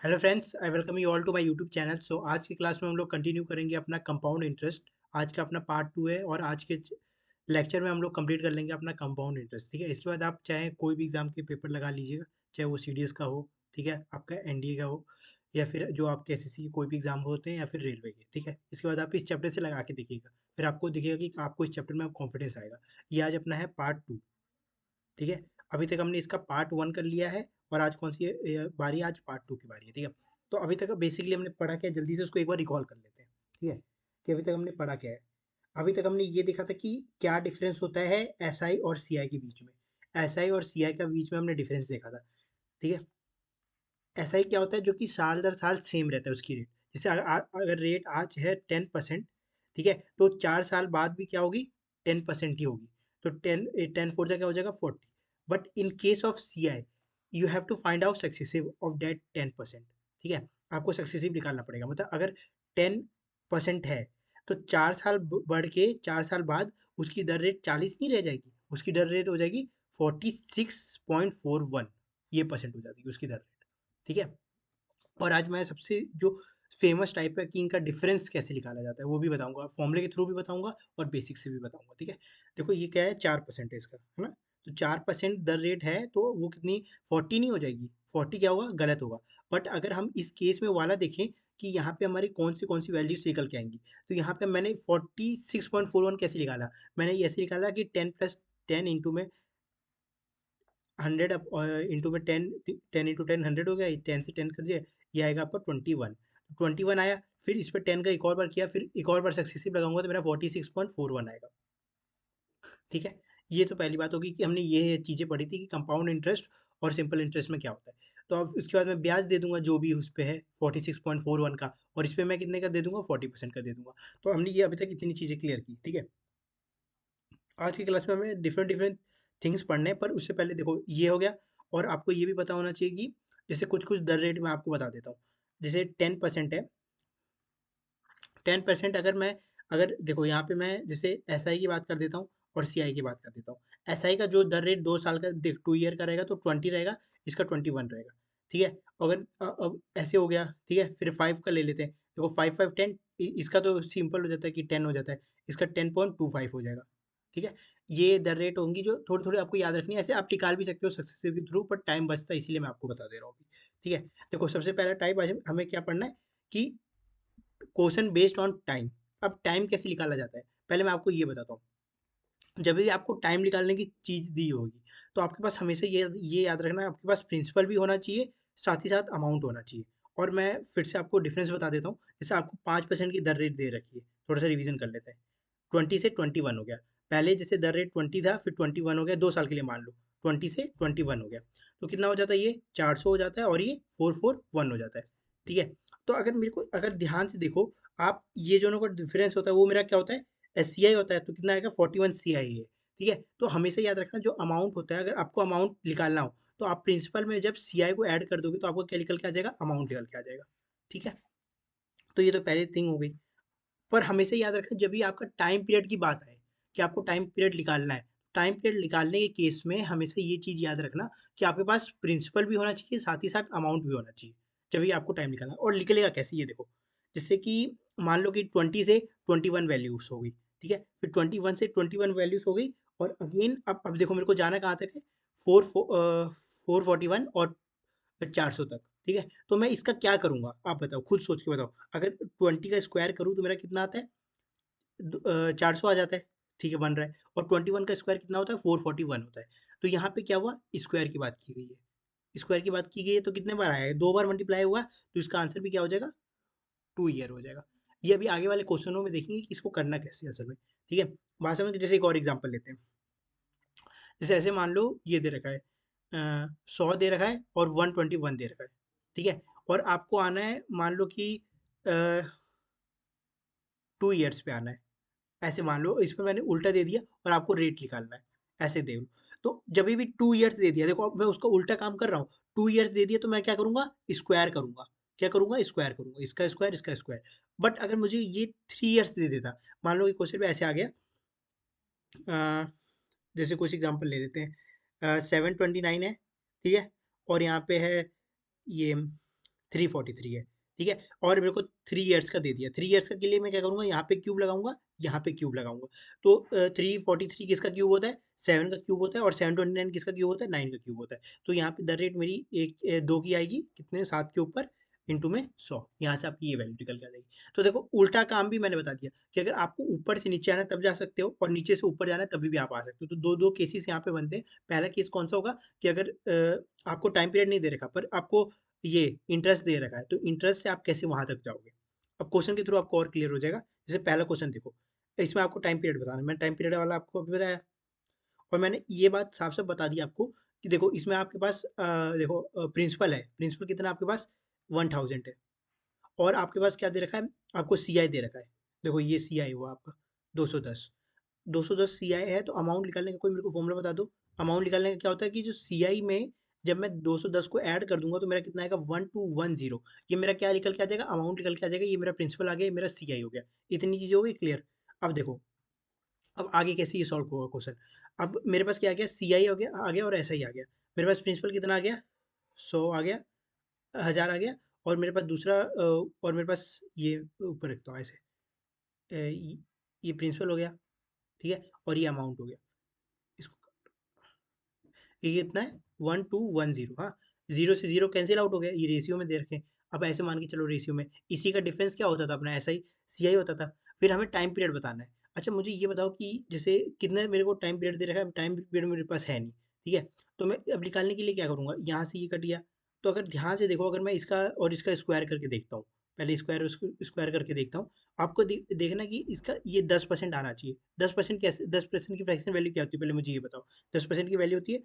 Hello friends, I welcome you all to my YouTube channel. So आज की class में हम लोग कंटिन्यू करेंगे अपना कंपाउंड इंटरेस्ट। आज का अपना पार्ट 2 है और आज के लेक्चर में हम लोग कंप्लीट कर लेंगे अपना कंपाउंड इंटरेस्ट। ठीक है, इसके बाद आप चाहे कोई भी एग्जाम के पेपर लगा लीजिएगा, चाहे वो सीडीएस का हो, ठीक है, आपका एनडीए का हो, या फिर जो आपके एसएससी के कोई भी एग्जाम होते हैं, या फिर रेलवे के। ठीक है, इसके बाद आप इस चैप्टर से लगा के देखिएगा, फिर आपको दिखेगा कि आपको इस चैप्टर में कॉन्फिडेंस आएगा। ये आज अपना है पार्ट 2। ठीक है, अभी तक हमने इसका पार्ट 1 कर लिया है और आज कौन सी बारी है? आज पार्ट 2 की बारी है। ठीक है, तो अभी तक बेसिकली हमने पढ़ा क्या है, जल्दी से उसको एक बार रिकॉल कर लेते हैं। ठीक है, कि अभी तक हमने पढ़ा क्या है। अभी तक हमने ये देखा था कि क्या डिफरेंस होता है एसआई और सीआई के बीच में। एसआई और सीआई का बीच में हमने डिफरेंस देखा था। ठीक है, एसआई क्या होता है? जो कि साल दर साल सेम रहता है उसकी रेट। जैसे अगर रेट आज है 10%, ठीक है, तो 4 साल बाद भी क्या होगी? 10% ही होगी। तो 10 फोर क्या हो जाएगा? 40। But in case of CI you have to find out successive of that 10%। ठीक है, आपको सक्सेसिव निकालना पड़ेगा। मतलब अगर 10% है तो 4 साल बढ़ के 4 साल बाद उसकी दर रेट 40 नहीं रह जाएगी, उसकी दर रेट हो जाएगी 46.41। ये परसेंट हो जाती है उसकी दर रेट। ठीक है, और आज मैं सबसे जो फेमस टाइप है कि इनका डिफरेंस कैसे निकाला जाता है वो भी बताऊंगा, फॉर्मूले के थ्रू भी बताऊंगा और बेसिक से भी बताऊंगा। ठीक है, देखो ये क्या है, 4% है इसका, है ना? तो 4% दर रेट है तो वो कितनी? 40 नहीं हो जाएगी। 40 क्या होगा? गलत होगा। बट अगर हम इस केस में वाला देखें कि यहाँ पे हमारी कौन सी वैल्यूज निकल के आएंगी, तो यहाँ पे मैंने 46.41 कैसे निकाला? मैंने ये ऐसे निकाला कि 10 + 10 इंटू में 100 इंटू में 10 × 10 100 हो गया। 10 से 10 कर दिया, ये आएगा आपका 21। 21 आया, फिर इस पर 10 का एक और बार किया, फिर एक और बार सक्सेसिव लगाऊंगा तो मेरा 46.41 आएगा। ठीक है, ये तो पहली बात होगी कि हमने ये चीज़ें पढ़ी थी कि कंपाउंड इंटरेस्ट और सिंपल इंटरेस्ट में क्या होता है। तो अब उसके बाद मैं ब्याज दे दूंगा जो भी उस पे है 46.41 का, और इस पे मैं कितने का दे दूंगा? 40% का दे दूंगा। तो हमने ये अभी तक इतनी चीज़ें क्लियर की। ठीक है, आज की क्लास में हमें डिफरेंट डिफरेंट थिंग्स पढ़ने हैं, पर उससे पहले देखो ये हो गया। और आपको ये भी पता होना चाहिए कि जैसे कुछ कुछ दर रेट मैं आपको बता देता हूँ। जैसे 10% है, 10% अगर देखो यहाँ पे मैं जैसे एस आई की बात कर देता हूँ और सी आई की बात कर देता हूँ। एस आई का जो दर रेट 2 साल का देख 2 ईयर का रहेगा तो 20 रहेगा, इसका 21 रहेगा। ठीक है, अगर अब ऐसे हो गया, ठीक है, फिर 5 का ले लेते हैं। देखो 5 5 10, इसका तो सिंपल हो जाता है कि 10 हो जाता है, इसका 10.25 हो जाएगा। ठीक है, ये दर रेट होंगी जो थोड़ी थोड़ी आपको याद रखनी है। ऐसे आप निकाल भी सकते हो सक्सेसिव के थ्रू, पर टाइम बचता है इसीलिए मैं आपको बता दे रहा हूँ अभी। ठीक है, देखो सबसे पहला टाइप आज हमें क्या पढ़ना है कि क्वेश्चन बेस्ड ऑन टाइम। अब टाइम कैसे निकाला जाता है, पहले मैं आपको ये बताता हूँ। जब भी आपको टाइम निकालने की चीज़ दी होगी तो आपके पास हमेशा ये याद रखना है, आपके पास प्रिंसिपल भी होना चाहिए, साथ ही साथ अमाउंट होना चाहिए। और मैं फिर से आपको डिफरेंस बता देता हूँ। जैसे आपको 5% की दर रेट दे रखी है, थोड़ा सा रिवीजन कर लेते हैं। 20 से 21 हो गया। पहले जैसे दर रेट 20 था, फिर 21 हो गया, 2 साल के लिए मान लो। 20 से 21 हो गया, तो कितना हो जाता है? ये 400 हो जाता है और ये 441 हो जाता है। ठीक है, तो अगर मेरे को अगर ध्यान से देखो आप, ये दोनों का डिफरेंस होता है वो मेरा क्या होता है? सी आई होता है। तो कितना आएगा? 41 सी आई है। ठीक है, तो हमेशा याद रखना जो अमाउंट होता है, अगर आपको अमाउंट निकालना हो तो आप प्रिंसिपल में जब सी आई को ऐड कर दोगे तो आपको क्या निकल के आ जाएगा? अमाउंट निकल के आ जाएगा। ठीक है, तो ये तो पहली थिंग हो गई। पर हमेशा याद रखें जब भी आपका टाइम पीरियड की बात आए कि आपको टाइम पीरियड निकालना है, टाइम पीरियड निकालने के केस में हमेशा ये चीज़ याद रखना कि आपके पास प्रिंसिपल भी होना चाहिए, साथ ही साथ अमाउंट भी होना चाहिए। जब भी आपको टाइम निकालना है। और निकलेगा कैसे ये देखो। जैसे कि मान लो कि 20 से 21 वैल्यूज हो गई। ठीक है, फिर 21 से 21 वैल्यूज हो गई। और अगेन अब देखो मेरे को जाना कहाँ तक है? 441 और 400 तक। ठीक है, तो मैं इसका क्या करूंगा आप बताओ, खुद सोच के बताओ। अगर 20 का स्क्वायर करूँ तो मेरा कितना आता है? 400 आ जाता है। ठीक है, बन रहा है। और 21 का स्क्वायर कितना होता है? 441 होता है। तो यहाँ पे क्या हुआ? स्क्वायर की बात की गई है। स्क्वायर की बात की गई है तो कितने बार आया है? 2 बार मल्टीप्लाई हुआ, तो इसका आंसर भी क्या हो जाएगा? 2 ईयर हो जाएगा। ये अभी आगे वाले क्वेश्चनों में देखेंगे कि इसको करना कैसे है असल में। ठीक है, बात समझ। जैसे एक और एग्जांपल लेते हैं। जैसे ऐसे मान लो ये दे रखा है, 100 दे रखा है और 121 दे रखा है। ठीक है, और आपको आना है मान लो कि 2 ईयर्स पे आना है। ऐसे मान लो इस पे मैंने उल्टा दे दिया और आपको रेट निकालना है। ऐसे दे लो। तो जब भी 2 ईयर्स दे दिया, देखो अब मैं उसका उल्टा काम कर रहा हूँ। 2 ईयर्स दे दिया तो मैं क्या करूंगा? स्क्वायर करूंगा। क्या करूंगा? स्क्वायर करूंगा, इसका स्क्वायर इसका स्क्वायर। बट अगर मुझे ये 3 ईयर्स दे देता, मान लो कि क्वेश्चन पे ऐसे आ गया, जैसे कुछ एग्जांपल ले लेते हैं। 729 है, ठीक है, और यहाँ पे है ये 343 है, ठीक है। और मेरे को 3 ईयर्स का दे दिया, 3 ईयर्स का के लिए मैं क्या करूँगा, यहाँ पे क्यूब लगाऊंगा, यहाँ पे क्यूब लगाऊंगा। तो 343 किसका क्यूब होता है, 7 का क्यूब होता है, और 729 किसका क्यूब होता है, 9 का क्यूब होता है। तो यहाँ पे द रेट मेरी दो की आएगी, कितने, 7 के ऊपर इंटू में 100, यहाँ से आपकी ये वैल्यू निकल के आ जाएगी। तो देखो उल्टा काम भी मैंने बता दिया कि अगर आपको ऊपर से नीचे आना है तब जा सकते हो, और नीचे से ऊपर जाना है तभी भी आप आ सकते हो। तो दो दो केसेस यहाँ पे बनते हैं। पहला केस कौन सा होगा कि अगर आपको टाइम पीरियड नहीं दे रखा पर आपको ये इंटरेस्ट दे रखा है, तो इंटरेस्ट से आप कैसे वहां तक जाओगे। अब क्वेश्चन के थ्रू आपको और क्लियर हो जाएगा। जैसे पहला क्वेश्चन देखो, इसमें आपको टाइम पीरियड बताना है, मैंने टाइम पीरियड वाला आपको अभी बताया, और मैंने ये बात साफ साफ बता दी आपको कि देखो इसमें आपके पास देखो प्रिंसिपल है, प्रिंसिपल कितना आपके पास 1000 है, और आपके पास क्या दे रखा है, आपको सी आई दे रखा है। देखो ये सी आई हुआ आपका 210, 210 सी आई है। तो अमाउंट निकालने का कोई मेरे को फॉर्मूला बता दो। अमाउंट निकालने का क्या होता है कि जो सी आई में जब मैं 210 को ऐड कर दूंगा तो मेरा कितना आएगा, 1210। ये मेरा क्या निकल के आ जाएगा, अमाउंट निकल के आ जाएगा। ये मेरा प्रिंसिपल आ गया, ये मेरा सी आई हो गया। इतनी चीजें हो गई क्लियर। अब देखो, अब आगे कैसे ये सॉल्व होगा क्वेश्चन। अब मेरे पास क्या आ गया, सी आई हो गया, आ गया, और ऐसा ही आ गया। मेरे पास प्रिंसिपल कितना आ गया, 100 आ गया, 1000 आ गया, और मेरे पास दूसरा और मेरे पास ये ऊपर रखता हूँ ऐसे, ये प्रिंसिपल हो गया, ठीक है, और ये अमाउंट हो गया। इसको, ये कितना है, 1210। हाँ, जीरो से जीरो कैंसिल आउट हो गया, ये रेशियो में दे रखे हैं। अब ऐसे मान के चलो रेशियो में इसी का डिफरेंस क्या होता था अपना, ऐसा ही सी आई होता था। फिर हमें टाइम पीरियड बताना है। अच्छा मुझे ये बताओ कि जैसे कितने मेरे को टाइम पीरियड दे रखा है, टाइम पीरियड मेरे पास है नहीं, ठीक है। तो मैं अब निकालने के लिए क्या करूँगा, यहाँ से ये कट गया। तो अगर ध्यान से देखो, अगर मैं इसका और इसका स्क्वायर करके देखता हूँ, पहले स्क्वायर उसको स्क्वायर करके देखता हूँ, आपको देखना कि इसका ये 10% आना चाहिए। 10% कैसे, 10% की फ्रैक्शन वैल्यू क्या होती है, पहले मुझे ये बताओ। 10% की वैल्यू होती है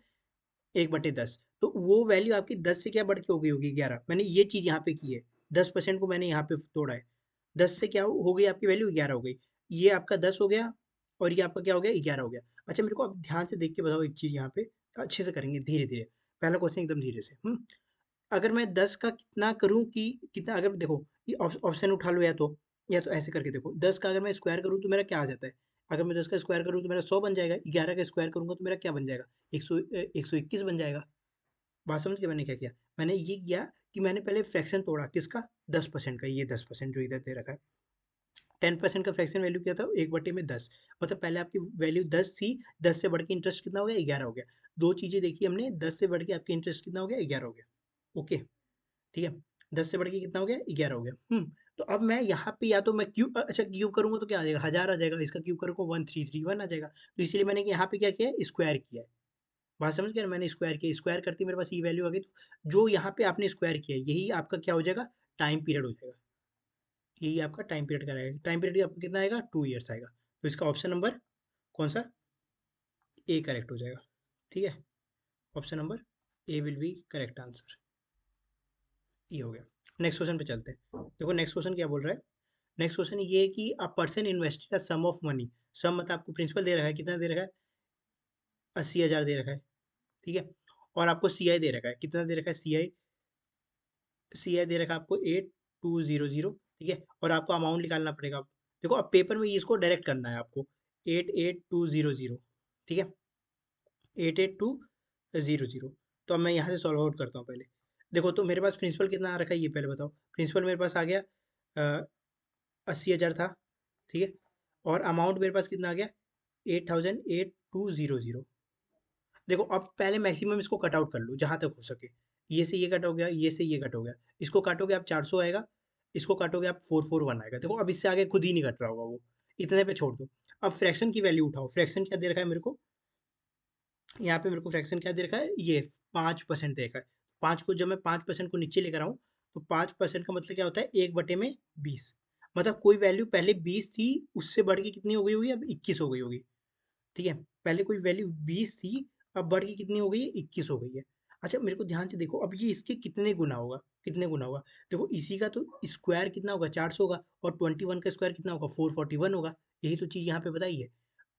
1/10। तो वो वैल्यू आपकी 10 से क्या बढ़ के हो गई होगी, 11। मैंने ये चीज़ यहाँ पे की है, 10% को मैंने यहाँ पे तोड़ा है। 10 से क्या हो गई आपकी वैल्यू, 11 हो गई। ये आपका 10 हो गया, और ये आपका क्या हो गया, 11 हो गया। अच्छा मेरे को अब ध्यान से देख के बताओ एक चीज़ यहाँ पे, अच्छे से करेंगे धीरे धीरे। पहला क्वेश्चन एकदम धीरे से। अगर मैं 10 का कितना करूँ कि कितना, अगर देखो ये ऑप्शन उठा लो, या तो ऐसे करके देखो, 10 का अगर मैं स्क्वायर करूँ तो मेरा क्या आ जाता है। अगर मैं 10 का स्क्वायर करूँ तो मेरा 100 बन जाएगा, 11 का स्क्वायर करूँगा तो मेरा क्या बन जाएगा, 121 बन जाएगा। बात समझ के मैंने क्या किया, मैंने ये किया कि मैंने पहले फ्रैक्शन तोड़ा किसका, 10% का। ये 10% जो इधर दे रखा है, 10% का फ्रैक्शन वैल्यू क्या था, 1/10। मतलब पहले आपकी वैल्यू 10 थी, 10 से बढ़ के इंटरेस्ट कितना हो गया, 11 हो गया। दो चीज़ें देखी हमने, 10 से बढ़ के आपके इंटरेस्ट कितना हो गया, 11 हो गया। ओके, ठीक है। 10 से बढ़ के कितना हो गया, 11 हो गया। तो अब मैं यहाँ पे या तो मैं क्यूब, अच्छा क्यूब करूंगा तो क्या आ जाएगा, 1000 आ जाएगा। इसका क्यूब करूंगा 1331 आ जाएगा। तो इसलिए मैंने यहाँ पे क्या किया है, स्क्वायर किया है। बात समझ गए ना? मैंने स्क्वायर किया, स्क्वायर करते ही मेरे पास ये वैल्यू आ गई। तो जो यहाँ पे आपने स्क्वायर किया है, यही आपका क्या हो जाएगा, टाइम पीरियड हो जाएगा। यही आपका टाइम पीरियड का रहेगा। टाइम पीरियड आपका कितना आएगा, 2 ईयर्स आएगा। तो इसका ऑप्शन नंबर कौन सा, ए करेक्ट हो जाएगा। ठीक है, option number A will be correct answer. ये हो गया। नेक्स्ट क्वेश्चन पे चलते हैं। देखो नेक्स्ट क्वेश्चन क्या बोल रहा है। नेक्स्ट क्वेश्चन ये है कि a person invested a sum of money. Sum मतलब आपको प्रिंसिपल दे रखा है, कितना दे रखा है, 80,000 दे रखा है, ठीक है। और आपको सी आई दे रखा है, कितना दे रखा है, सी आई दे रखा है आपको 8200, ठीक है। और आपको अमाउंट निकालना पड़ेगा। देखो अब पेपर में इसको डायरेक्ट करना है आपको, 88200, ठीक है, 88200। तो अब मैं यहाँ से सॉल्व आउट करता हूँ पहले। देखो तो मेरे पास प्रिंसिपल कितना आ रखा है, ये पहले बताओ। प्रिंसिपल मेरे पास आ गया 80,000 था, ठीक है। और अमाउंट मेरे पास कितना आ गया, 8,8200। देखो अब पहले मैक्सिमम इसको कट आउट कर लो जहाँ तक हो सके। ये से ये कट हो गया, ये से ये कट हो गया। इसको काटोगे आप 400 आएगा, इसको काटोगे आप 441 आएगा। देखो अब इससे आगे खुद ही नहीं कट रहा होगा वो, इतने पे छोड़ दो। अब फ्रैक्शन की वैल्यू उठाओ। फ्रैक्शन क्या दे रखा है मेरे को, यहाँ पे मेरे को फ्रैक्शन क्या दे रखा है, ये 5% दे रखा है। 5 को जब मैं 5% को नीचे लेकर आऊँ, तो 5% का मतलब क्या होता है, 1/20। मतलब कोई वैल्यू पहले 20 थी, उससे बढ़ के कितनी हो गई होगी, अब 21 हो गई होगी, ठीक है। पहले कोई वैल्यू 20 थी, अब बढ़ के कितनी हो गई है, 21 हो गई है। अच्छा मेरे को ध्यान से देखो, अब ये इसके कितने गुना होगा, कितने गुना होगा। देखो इसी का तो स्क्वायर कितना होगा, 400 होगा, और 21 का स्क्वायर कितना होगा, 441 होगा। यही तो चीज़ यहाँ पे बताई है।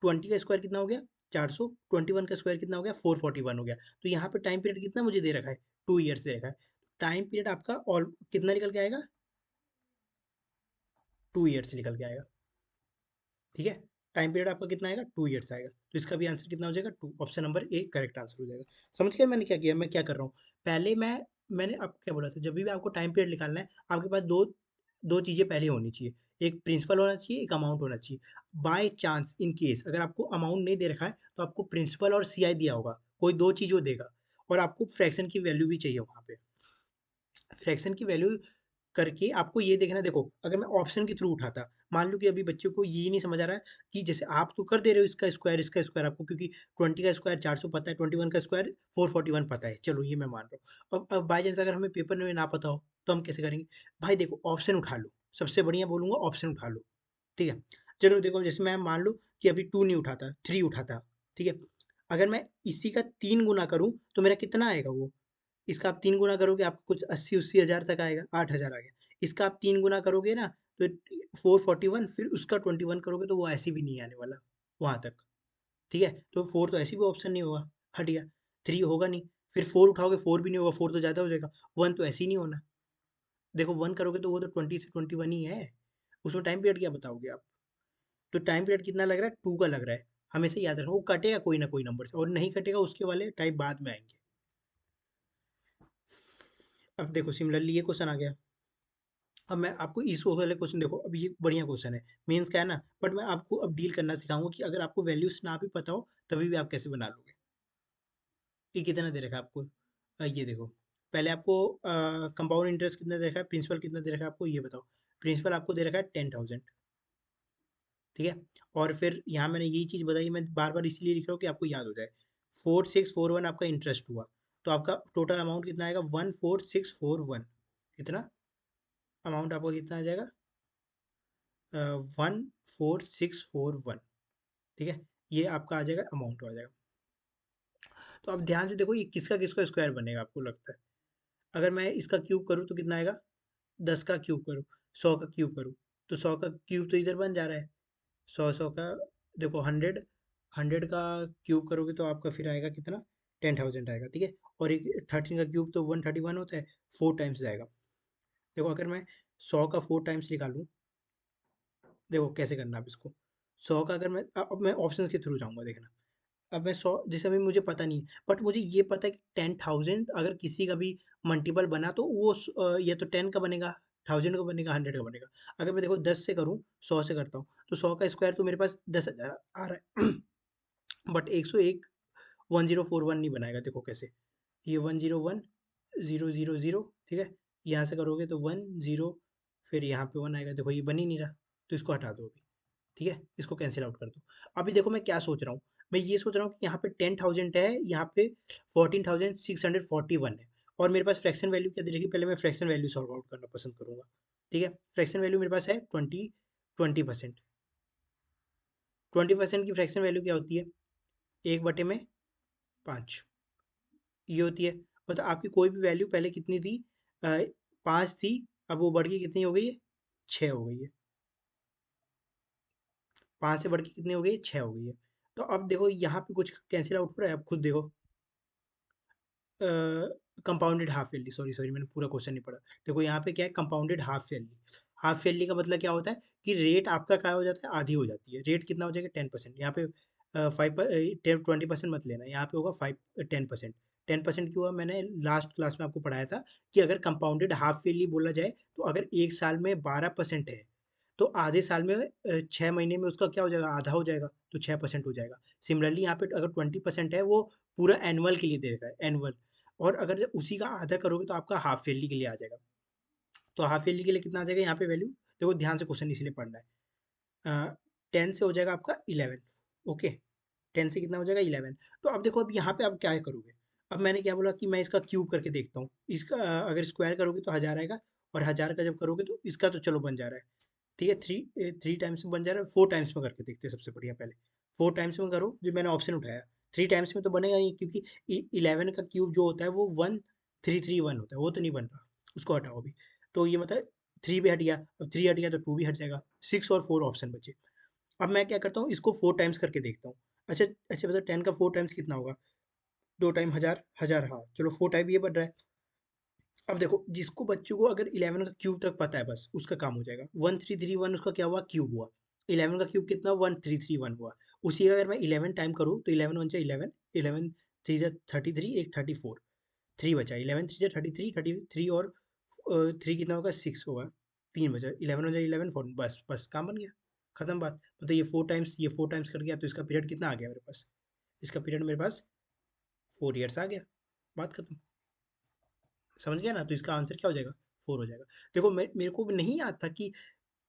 20 का स्क्वायर कितना हो गया, 400, 21 का स्क्वायर कितना हो गया, 441 हो गया। तो यहाँ पे टाइम पीरियड कितना मुझे दे रखा है, 2 ईयर्स दे रखा है। टाइम पीरियड आपका ऑल कितना निकल के आएगा, 2 ईयर्स निकल के आएगा, ठीक है। टाइम पीरियड आपका कितना आएगा, 2 ईयर्स आएगा। तो इसका भी आंसर कितना हो जाएगा, 2। Option number A correct answer हो जाएगा। समझ गए मैंने क्या किया, मैं क्या कर रहा हूँ, पहले मैं मैंने आपको क्या बोला था, जब भी आपको टाइम पीरियड निकालना है, आपके पास दो दो चीज़ें पहले होनी चाहिए। एक प्रिंसिपल होना चाहिए, एक अमाउंट होना चाहिए। बाय चांस इन केस अगर आपको अमाउंट नहीं दे रखा है, तो आपको प्रिंसिपल और सीआई दिया होगा, कोई दो चीज़ वो देगा। और आपको फ्रैक्शन की वैल्यू भी चाहिए वहाँ पे। फ्रैक्शन की वैल्यू करके आपको ये देखना, देखो अगर मैं ऑप्शन के थ्रू उठाता, मान लो कि अभी बच्चों को ये नहीं समझ आ रहा है कि जैसे आप तो कर दे रहे हो इसका स्क्वायर आपको, क्योंकि 20 का स्क्वायर 400 पता है, 21 का स्क्वायर 441 पता है, चलो ये मैं मान रहा हूँ। अब बाई चांस अगर हमें पेपर में ना पता हो, तो हम कैसे करेंगे? भाई देखो ऑप्शन उठा लो, सबसे बढ़िया बोलूंगा ऑप्शन उठा लो। ठीक है, चलो देखो जैसे मैं मान लो कि अभी 2 नहीं उठाता, 3 उठाता। ठीक है, अगर मैं इसी का 3 गुना करूँ तो मेरा कितना आएगा वो? इसका आप 3 गुना करोगे आपको कुछ 80-80 हज़ार तक आएगा, 8,000 आ गया। इसका आप 3 गुना करोगे ना, तो 441, फिर उसका 21 करोगे तो वो ऐसे भी नहीं आने वाला वहाँ तक। ठीक है? तो 4 तो ऐसे भी ऑप्शन नहीं होगा, हट गया। 3 होगा नहीं, फिर 4 उठाओगे 4 भी नहीं होगा, 4 तो ज़्यादा हो जाएगा। 1 तो ऐसे ही नहीं होना। देखो 1 करोगे तो वो तो 20 से 21 ही है। उसमें टाइम पीरियड क्या बताओगे आप? तो टाइम पीरियड कितना लग रहा है? 2 का लग रहा है। हमेशा याद रखना वो कटेगा कोई ना कोई नंबर से, और नहीं कटेगा उसके वाले टाइप बाद में आएँगे। अब देखो सिमिलरली ये क्वेश्चन आ गया। अब मैं आपको इस वाले क्वेश्चन, देखो अब ये बढ़िया क्वेश्चन है, मेंस का है ना, बट मैं आपको अब डील करना सिखाऊंगा कि अगर आपको वैल्यूज ना भी पता हो, तभी भी आप कैसे बना लोगे। ये कितना दे रखा है आपको? ये देखो, पहले आपको कंपाउंड इंटरेस्ट कितना दे रखा है, प्रिंसिपल कितना दे रखा है आपको, ये बताओ। प्रिंसिपल आपको दे रखा है 10,000। ठीक है, और फिर यहाँ मैंने यही चीज़ बताई, मैं बार बार इसीलिए लिख रहा हूँ कि आपको याद हो जाए। 4641 आपका इंटरेस्ट हुआ, तो आपका टोटल अमाउंट कितना आएगा? 14641। कितना अमाउंट आपका कितना आ जाएगा? 14641। ठीक है, ये आपका आ जाएगा, अमाउंट आ जाएगा। तो अब ध्यान से देखो ये किसका किसका स्क्वायर बनेगा आपको लगता है? अगर मैं इसका क्यूब करूँ तो कितना आएगा? 10 का क्यूब करूँ, 100 का क्यूब करूँ, तो 100 का क्यूब तो इधर बन जा रहा है। 100 का, देखो 100, 100 का क्यूब करोगे तो आपका फिर आएगा कितना? 10,000 आएगा। ठीक है, और एक 13 का क्यूब तो 131 होता है, 4 टाइम्स जाएगा। देखो अगर मैं 100 का 4 टाइम्स निकालूं, देखो कैसे करना आप इसको। 100 का अगर मैं अब मैं ऑप्शन के थ्रू जाऊंगा, देखना। अब मैं 100, जैसे अभी मुझे पता नहीं है, बट मुझे ये पता है कि 10,000 अगर किसी का भी मल्टीपल बना तो वो या तो 10 का बनेगा, 1000 का बनेगा, 100 का बनेगा। अगर मैं देखो 10 से करूँ, 100 से करता हूँ, तो 100 का स्क्वायर तो मेरे पास 10,000 आ रहा है। बट 101 1041 नहीं बनाएगा, देखो कैसे। ये 101 000, ठीक है, यहाँ से करोगे तो 10, फिर यहाँ पे 1 आएगा, देखो ये बन ही नहीं रहा, तो इसको हटा दो अभी। ठीक है, इसको कैंसिल आउट कर दो। अभी देखो मैं क्या सोच रहा हूँ, मैं ये सोच रहा हूँ कि यहाँ पे 10,000 है, यहाँ पे 14,641 है, और मेरे पास फ्रैक्शन वैल्यू क्या दे रखी है, पहले मैं फ्रैक्शन वैल्यू सॉल्व आउट करना पसंद करूंगा। ठीक है, फ्रैक्शन वैल्यू मेरे पास है 20%। 20% की फ्रैक्शन वैल्यू क्या होती है? 1/5 ये होती है। मतलब आपकी कोई भी वैल्यू पहले कितनी थी? 5 थी, अब वो बढ़ के कितनी हो गई है? 6 हो गई है। 5 से बढ़ के कितनी हो गई है? 6 हो गई है। तो अब देखो यहाँ पे कुछ कैंसिल आउट हो रहा है, अब खुद देखो। Compounded half yearly, sorry sorry मैंने पूरा क्वेश्चन नहीं पढ़ा। देखो यहाँ पे क्या है, compounded half yearly. Half yearly का मतलब क्या होता है कि रेट आपका क्या हो जाता है? आधी हो जाती है। रेट कितना हो जाएगा? 10%। यहाँ पे 20% मत लेना, यहाँ पे होगा 10%। 10% क्यों हुआ? मैंने लास्ट क्लास में आपको पढ़ाया था कि अगर कंपाउंडेड हाफ ईयरली बोला जाए, तो अगर एक साल में 12% है, तो आधे साल में 6 महीने में उसका क्या हो जाएगा? आधा हो जाएगा, तो 6% हो जाएगा। सिमिलरली यहाँ पे अगर 20% है, वो पूरा एनुअल के लिए दे रखा है, एनुअल। और अगर जब उसी का आधा करोगे तो आपका हाफ ईयरली के लिए आ जाएगा। तो हाफ ईयरली के लिए कितना आ जाएगा यहाँ पे वैल्यू? देखो ध्यान से क्वेश्चन इसलिए पढ़ना है। 10 से हो जाएगा आपका 11। ओके, 10 से कितना हो जाएगा? 11। तो अब देखो अब यहाँ पे आप क्या करोगे? अब मैंने क्या बोला कि मैं इसका क्यूब करके देखता हूँ, इसका अगर स्क्वायर करोगे तो 1000 आएगा, और 1000 का जब करोगे तो इसका तो चलो बन जा रहा है। ठीक है, थ्री थ्री टाइम्स में बन जा रहा है, 4 टाइम्स में करके देखते हैं सबसे बढ़िया पहले। 4 टाइम्स में करो, जो मैंने ऑप्शन उठाया। 3 टाइम्स में तो बनेगा नहीं, क्योंकि 11 का क्यूब जो होता है वो 1331 होता है, वो तो नहीं बन रहा। उसको हटाओ अभी। तो ये मतलब 3 भी हट गया, अब 3 हट गया तो 2 भी हट जाएगा। 6 और 4 ऑप्शन बचे। अब मैं क्या करता हूँ, इसको 4 टाइम्स करके देखता हूँ। अच्छा अच्छा, बता 10 का 4 टाइम्स कितना होगा? 2 टाइम 1000, 1000, हाँ चलो 4 टाइम ये बन रहा है। अब देखो जिसको बच्चों को अगर 11 का क्यूब तक पता है, बस उसका काम हो जाएगा। 1331 उसका क्या हुआ? क्यूब हुआ। 11 का क्यूब कितना? 1331 हुआ। उसी का अगर मैं 11 टाइम करूँ तो 11 वन जा 11, 11 3 जा 33, एक 34। 3 बचा, 11 3 से 33, 33 और 3 कितना होगा, 6 होगा, 3 बचा, 11 हो जाए, 11 4, बस बस काम बन गया, खत्म बात। मतलब ये 4 टाइम्स कर गया तो इसका पीरियड कितना आ गया मेरे पास, इसका पीरियड मेरे पास 4 ईयर्स आ गया, बात खत्म। समझ गया ना, तो इसका आंसर क्या हो जाएगा, 4 हो जाएगा। देखो मेरे को नहीं याद था कि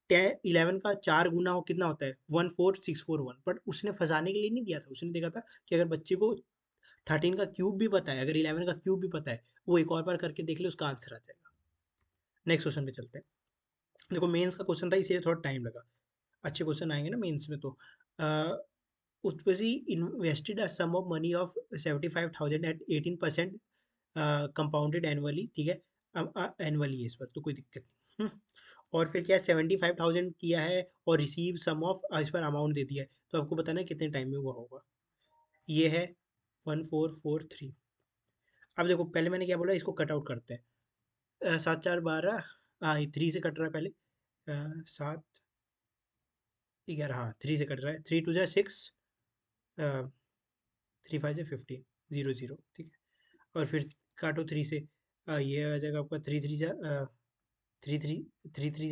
11 का 4 गुना हो कितना होता है, 14641, बट उसने फंसाने के लिए नहीं दिया था, उसने देखा था कि अगर बच्चे को 13 का क्यूब भी पता है, अगर 11 का क्यूब भी पता है, वो एक और बार करके देख ले, उसका आंसर आ जाएगा। नेक्स्ट क्वेश्चन पे चलते हैं। देखो मेंस का क्वेश्चन था, इसीलिए थोड़ा टाइम लगा, अच्छे क्वेश्चन आएंगे ना मेंस में तो। उत्पत्ति invested a sum of money of 75,000 at 18% compounded annually, ठीक है, एनुअली है इस पर तो कोई दिक्कत नहीं। और फिर क्या 75,000 किया है और रिसीव सम ऑफ, इस पर अमाउंट दे दिया है, तो आपको बताना है कितने टाइम में हुआ होगा। ये है 1443। अब देखो पहले मैंने क्या बोला, इसको कट आउट करते हैं। 7 4 12, हाँ 3 से कट रहा है पहले, 7 11, हाँ 3 से कट रहा है, 3 2 6, 3 5 15, 0 0, ठीक है। और फिर काटो 3 से, ये आ जाएगा आपका 3 3 जा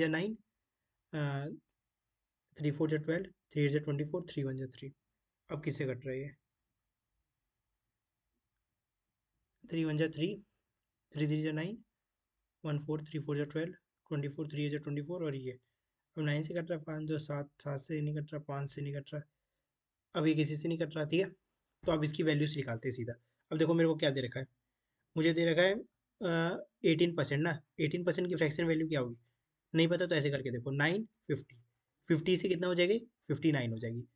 9, 3 4 जा 12, 3 8 जा 24, 3 1 जा 3। अब किससे कट रहा है ये, 3 1 जा 3, 3 3 जा 9, 1 4 3 4 जा 12, 24 3 8 जा 24, और ये अब 9 से कट रहा है, 5 2 7, 7 से नहीं कट रहा, 5 से नहीं कट रहा, अब ये किसी से नहीं कट रहा, ठीक है। तो अब इसकी वैल्यूज निकालते हैं सीधा। अब देखो मेरे को क्या दे रखा है, मुझे दे रखा है 18% ना, 18% की फ्रैक्शन वैल्यू क्या होगी, नहीं पता, तो ऐसे करके देखो, 9 50, 50 से कितना हो जाएगी, 59 हो जाएगी।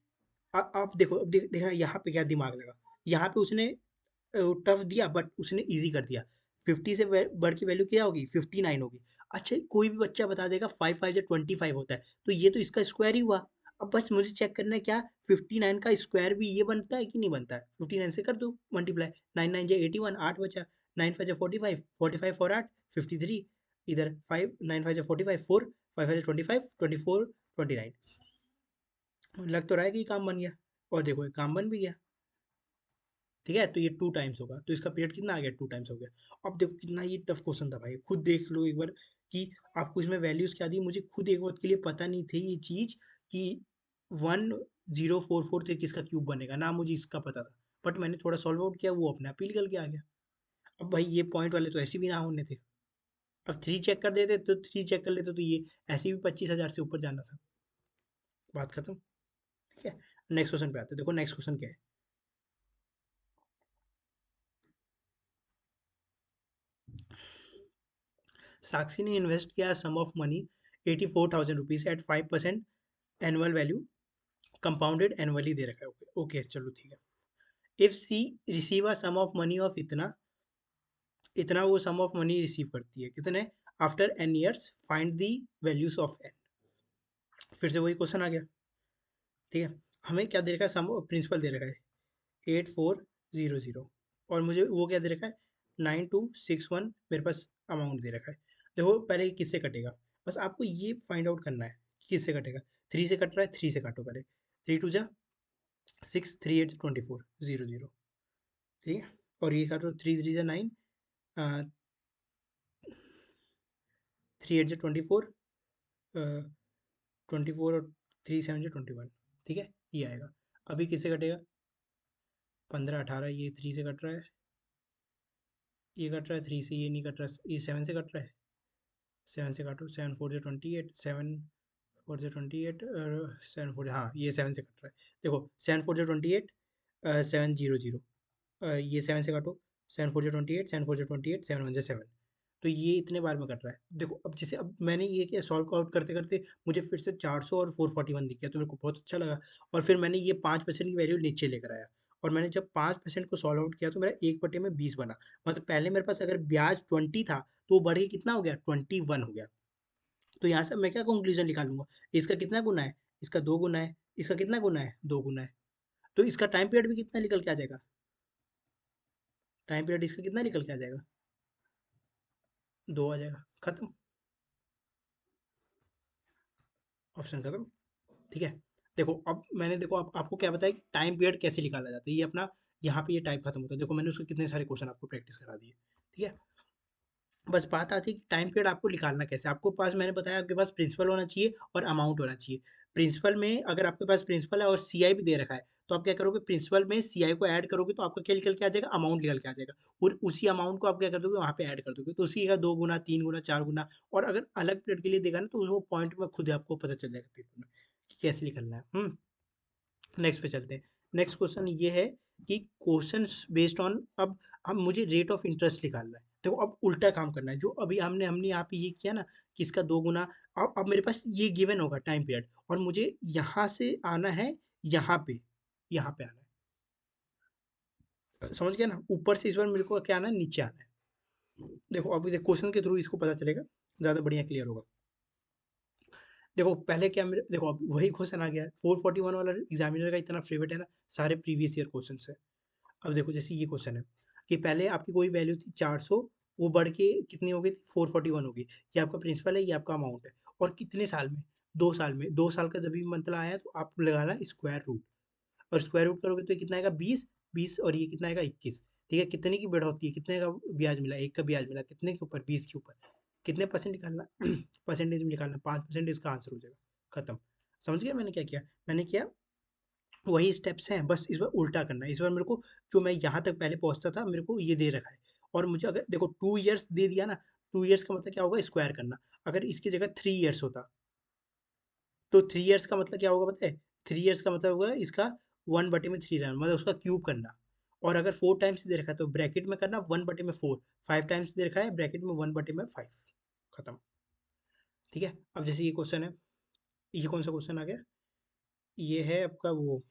अब देखो, अब देखा यहाँ पे क्या दिमाग लगा, यहाँ पे उसने टफ दिया बट उसने इजी कर दिया। 50 से बढ़ की वैल्यू क्या होगी, 59 होगी। अच्छा कोई भी बच्चा बता देगा 5 5 जा 25 होता है, तो ये तो इसका स्क्वायर ही हुआ। अब बस मुझे चेक करना है क्या 59 का स्क्वायर भी ये बनता है कि नहीं बनता है, 59 से कर दो मल्टीप्लाई, 9 9 जा 81, 8 बचा, 9 5 जा 45, 45 और 8 53, इधर 5 9 5 जा 45, 4 5 5 जा 25, 24 29। लग तो रहा है कि काम बन गया, और देखो ये काम बन भी गया, ठीक है। तो ये 2 टाइम्स होगा, तो इसका पीरियड कितना आ गया, 2 टाइम्स हो गया। अब देखो कितना ये टफ क्वेश्चन था भाई, खुद देख लो एक बार कि आपको इसमें वैल्यूज क्या दी, मुझे खुद एक बार के लिए पता नहीं थी ये चीज कि 1044 से किसका क्यूब बनेगा ना, मुझे इसका पता था, बट मैंने थोड़ा सॉल्व आउट किया, वो अपने आप ही निकल के आ गया। अब भाई ये पॉइंट वाले तो ऐसे भी ना होने थे, अब 3 चेक कर देते तो 3 चेक कर लेते तो ये ऐसे भी 25,000 से ऊपर जाना था, बात खत्म, ठीक है। नेक्स्ट क्वेश्चन पे आते हैं, देखो नेक्स्ट क्वेश्चन क्या है। साक्षी ने इन्वेस्ट किया sum of money 84,000 rupees at 5% annual value, compounded annually दे रखा है, ओके ओके चलो ठीक है। If she receive a sum of money of इतना, इतना वो सम ऑफ मनी रिसीव करती है कितने, after n years find the values of n. फिर से वही क्वेश्चन आ गया, ठीक है। हमें क्या दे रखा है, सम प्रिंसिपल दे रखा है 8400, और मुझे वो क्या दे रखा है 9261, मेरे पास अमाउंट दे रखा है। देखो पहले ये किससे कटेगा, बस आपको ये फाइंड आउट करना है कि किससे कटेगा। 3 से कट रहा है, 3 से काटो पहले, 3 2 जा 6, 3 8 24, 0 0, ठीक है। और ये काटो, 3 3 जा 9, 3 8 जा 24, 24 और 3 7 जा 21, ठीक है, ये आएगा। अभी किससे कटेगा, 15 18, ये 3 से कट रहा है, ये कट रहा है 3 से, ये नहीं कट रहा, ये 7 से कट रहा है, 7 से काटो, 7 4 जा 28, 7 4 जा 28, और 7 4, हाँ ये 7 से कट रहा है। देखो 7 4 जा 28, 7 0 0, ये 7 से काटो, 7 4 जा 28, 7 4 जा 28, 7 1 जा 7, तो ये इतने बार में कट रहा है। देखो अब जैसे अब मैंने ये किया, सॉल्व आउट करते करते मुझे फिर से 400 और 441 दिख गया, तो मेरे को बहुत अच्छा लगा। और फिर मैंने ये 5% की वैल्यू नीचे लेकर आया, और मैंने जब 5% को सॉल्व आउट किया तो मेरा 1/20 बना। मतलब पहले मेरे पास अगर ब्याज 20 था, तो वो बढ़ के कितना हो गया, 21 हो गया। तो यहाँ से मैं क्या कंक्लूजन निकालूंगा, इसका कितना गुना है, इसका 2 गुना है, इसका कितना गुना है, 2 गुना है। तो इसका टाइम पीरियड भी कितना निकल के आ जाएगा, टाइम पीरियड इसका कितना निकल के आ जाएगा, 2 आ जाएगा, खत्म, ऑप्शन खत्म, ठीक है। देखो अब मैंने, देखो अब आपको क्या बताया कि टाइम पीरियड कैसे निकाला जाता है, ये अपना यहाँ पे ये टाइप खत्म होता है। देखो मैंने उसके कितने सारे क्वेश्चन आपको प्रैक्टिस करा दिए, ठीक है। बस बात आती है कि टाइम पीरियड आपको निकालना कैसे। आपको पास मैंने बताया आपके पास प्रिंसिपल होना चाहिए और अमाउंट होना चाहिए। प्रिंसिपल में अगर आपके पास प्रिंसिपल है और सीआई भी दे रखा है, तो आप क्या करोगे, प्रिंसिपल में सीआई को ऐड करोगे तो आपका क्या निकल के आ जाएगा, अमाउंट निकल के आ जाएगा। और उसी अमाउंट को आप क्या कर दोगे, वहाँ पे ऐड कर दोगे, तो उसी का 2 गुना, 3 गुना, 4 गुना। और अगर अलग पीरियड के लिए देगा ना, तो वो पॉइंट में खुद ही आपको पता चल जाएगा पेपर में कि कैसे निकलना है। नेक्स्ट पे चलते हैं। नेक्स्ट क्वेश्चन ये है कि क्वेश्चंस बेस्ड ऑन, अब मुझे रेट ऑफ इंटरेस्ट निकालना है। देखो अब उल्टा काम करना है, जो अभी हमने हमने यहाँ पे ये किया ना कि इसका 2 गुना। अब मेरे पास ये गिवन होगा टाइम पीरियड, और मुझे यहाँ से आना है, यहाँ पे यहाँ पे आना है। समझ गया ना, ऊपर से इस बार मेरे को क्या आना है, नीचे आना है। देखो अब क्वेश्चन के थ्रू इसको पता चलेगा, ज़्यादा बढ़िया क्लियर होगा। देखो पहले क्या, मेरे देखो अब वही क्वेश्चन आ गया है, 441 वाला एग्जामिनर का इतना फेवरेट है ना, सारे प्रीवियस ईयर क्वेश्चन है। अब देखो जैसे ये क्वेश्चन है कि पहले आपकी कोई वैल्यू थी 400, वो बढ़ के कितनी हो गई थी, 441 हो गई। ये आपका प्रिंसिपल है, ये आपका अमाउंट है। और कितने साल में, 2 साल में। 2 साल का जब भी मतलब आया तो आप लगाना स्क्वायर रूट, और स्क्वायर रूट करोगे तो ये कितना आएगा, 20, और ये कितना आएगा, 21। ठीक है, कितने की बढ़ोतरी है, कितने का ब्याज मिला, 1 का ब्याज मिला, कितने के ऊपर, 20 के ऊपर। कितने परसेंट निकालना परसेंटेज में निकालना, 5% का आंसर हो जाएगा, खत्म। समझ गया मैंने क्या किया, मैंने किया वही स्टेप्स हैं, बस इस बार उल्टा करना है। इस बार मेरे को, जो मैं यहाँ तक पहले पहुँचता था, मेरे को ये दे रखा है। और मुझे अगर देखो 2 ईयर्स दे दिया ना, 2 ईयर्स का मतलब क्या होगा, स्क्वायर करना। अगर इसकी जगह 3 ईयर्स होता, तो 3 ईयर्स का मतलब क्या होगा पता है, 3 ईयर्स का मतलब होगा इसका 1/3 रहना, मतलब उसका क्यूब करना। और अगर 4 टाइम्स दे रखा है तो ब्रैकेट में करना 1/4। 5 टाइम्स दे रखा है, ब्रैकेट में 1/5। खत्म। ठीक है, अब जैसे ये क्वेश्चन है, ये कौन सा क्वेश्चन आ गया, ये है आपका वो।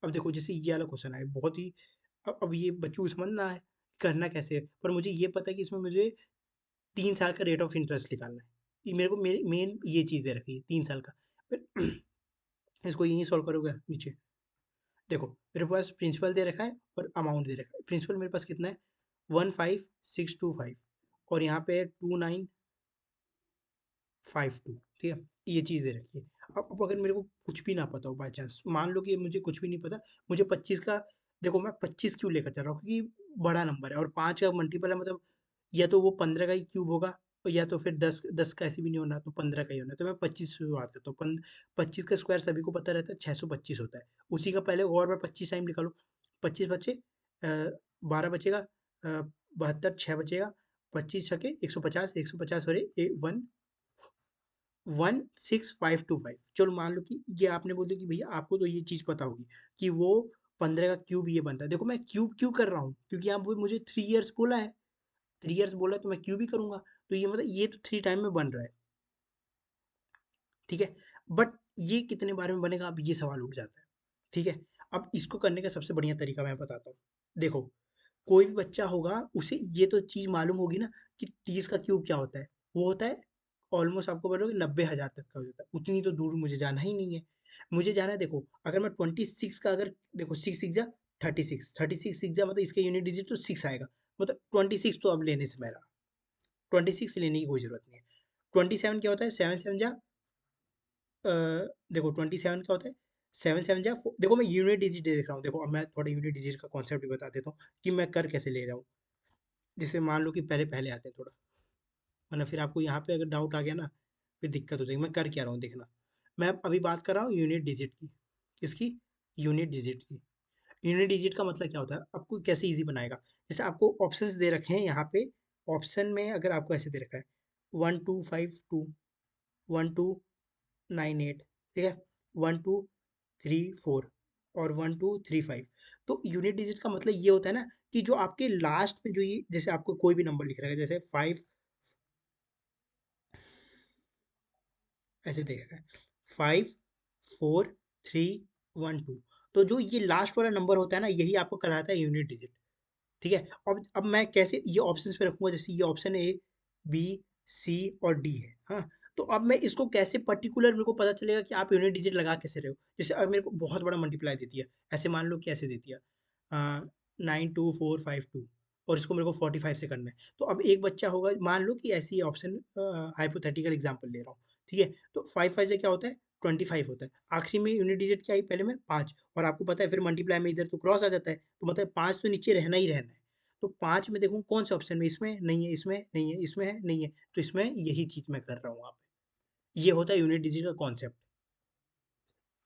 अब देखो जैसे ये वाला क्वेश्चन है बहुत ही, अब ये बच्चों को समझना है करना कैसे है, पर मुझे ये पता है कि इसमें मुझे 3 साल का रेट ऑफ इंटरेस्ट निकालना है। ये मेरे को मेरी मेन ये चीज़ दे रखी है, 3 साल का। फिर इसको यहीं सॉल्व करोगे नीचे। देखो मेरे पास प्रिंसिपल दे रखा है और अमाउंट दे रखा है। प्रिंसिपल मेरे पास कितना है, 15625, और यहाँ पे 2952। ठीक है, ये चीज़ दे रखी है। अब अगर मेरे को कुछ भी ना पता हो बाई चांस, मान लो कि मुझे कुछ भी नहीं पता, मुझे 25 का, देखो मैं 25 क्यों लेकर चल रहा हूँ, क्योंकि बड़ा नंबर है और 5 का मल्टीपल है, मतलब या तो वो 15 का ही क्यूब होगा, और या तो फिर 10 का ऐसे भी नहीं होना, तो 15 का ही होना है। तो मैं 25 से शुरुआत करता हूँ। 25 का स्क्वायर सभी को पता रहता है, 625 होता है। उसी का पहले और बार 25 टाइम निकालो, 25 बचे, 12 बचेगा, 72, 6 बचेगा, 25 छके 150, 150 और 16525। चलो मान लो कि ये आपने बोल दिया कि भैया आपको तो ये चीज़ पता होगी कि वो 15 का क्यूब ये बनता है। देखो मैं क्यूब क्यों कर रहा हूँ, क्योंकि यहाँ पे मुझे 3 ईयर्स बोला है, 3 ईयर्स बोला है तो मैं क्यूब ही करूंगा। तो ये मतलब ये तो 3 टाइम में बन रहा है। ठीक है, बट ये कितने बार में बनेगा, अब ये सवाल उठ जाता है। ठीक है, अब इसको करने का सबसे बढ़िया तरीका मैं बताता हूँ। देखो कोई भी बच्चा होगा उसे ये तो चीज़ मालूम होगी ना कि 30 का क्यूब क्या होता है। वो होता है ऑलमोस्ट, आपको बोलोगे 90,000 तक का हो जाता है। उतनी तो दूर मुझे जाना ही नहीं है। मुझे जाना है, देखो अगर मैं 26 का, अगर देखो 6 6 जा 36, 36 6 जा, मतलब इसका यूनिट डिजिट तो 6 आएगा। मतलब 26 तो अब लेने से मेरा 26 लेने की कोई ज़रूरत नहीं है। 27 क्या होता है, 7 7 जा, देखो 27 क्या होता है, 7 7 जा, देखो मैं यूनिट डिजिट देख रहा हूँ। देखो अब मैं थोड़ा यूनिट डिजिट का कॉन्सेप्ट भी बता देता हूँ कि मैं कर कैसे ले रहा हूँ। जैसे मान लो कि पहले पहले आते हैं थोड़ा, वरना फिर आपको यहाँ पे अगर डाउट आ गया ना, फिर दिक्कत हो जाएगी। मैं कर क्या रहा हूँ देखना। मैं अभी बात कर रहा हूँ यूनिट डिजिट की। किसकी, यूनिट डिजिट की। यूनिट डिजिट का मतलब क्या होता है, आपको कैसे इजी बनाएगा। जैसे आपको ऑप्शंस दे रखे हैं यहाँ पे, ऑप्शन में अगर आपको ऐसे दे रखा है 1252, 1298, ठीक है, 1234 और 1235। तो यूनिट डिजिट का मतलब ये होता है ना कि जो आपके लास्ट में जो ये, जैसे आपको कोई भी नंबर लिख रहा है, जैसे 5, ऐसे देखेगा 5 4 3 1 2। तो जो ये लास्ट वाला नंबर होता है ना, यही आपको कराता है यूनिट डिजिट। ठीक है, अब मैं कैसे ये ऑप्शंस पे रखूंगा, जैसे ये ऑप्शन ए, बी, सी और डी है। हाँ, तो अब मैं इसको कैसे पर्टिकुलर, मेरे को पता चलेगा कि आप यूनिट डिजिट लगा कैसे रहे हो। जैसे अब मेरे को बहुत बड़ा मल्टीप्लाई देती है, ऐसे मान लो कि ऐसे देती है 92452, और इसको मेरे को 45 से करना है। तो अब एक बच्चा होगा, मान लो कि ऐसी ऑप्शन, हाइपोथेटिकल एग्जांपल ले रहा हूँ। ठीक है, तो 5 5 से क्या होता है, 25 होता है। आखिरी में यूनिट डिजिट क्या आई, पहले में 5, और आपको पता है फिर मल्टीप्लाई में इधर तो क्रॉस आ जाता है, तो मतलब 5 तो नीचे रहना ही रहना है। तो 5 में देखूँ कौन से ऑप्शन में, इसमें नहीं है, इसमें नहीं है, इसमें है नहीं है, तो इसमें यही चीज़ मैं कर रहा हूँ यहाँ पे। ये होता है यूनिट डिजिट का कॉन्सेप्ट।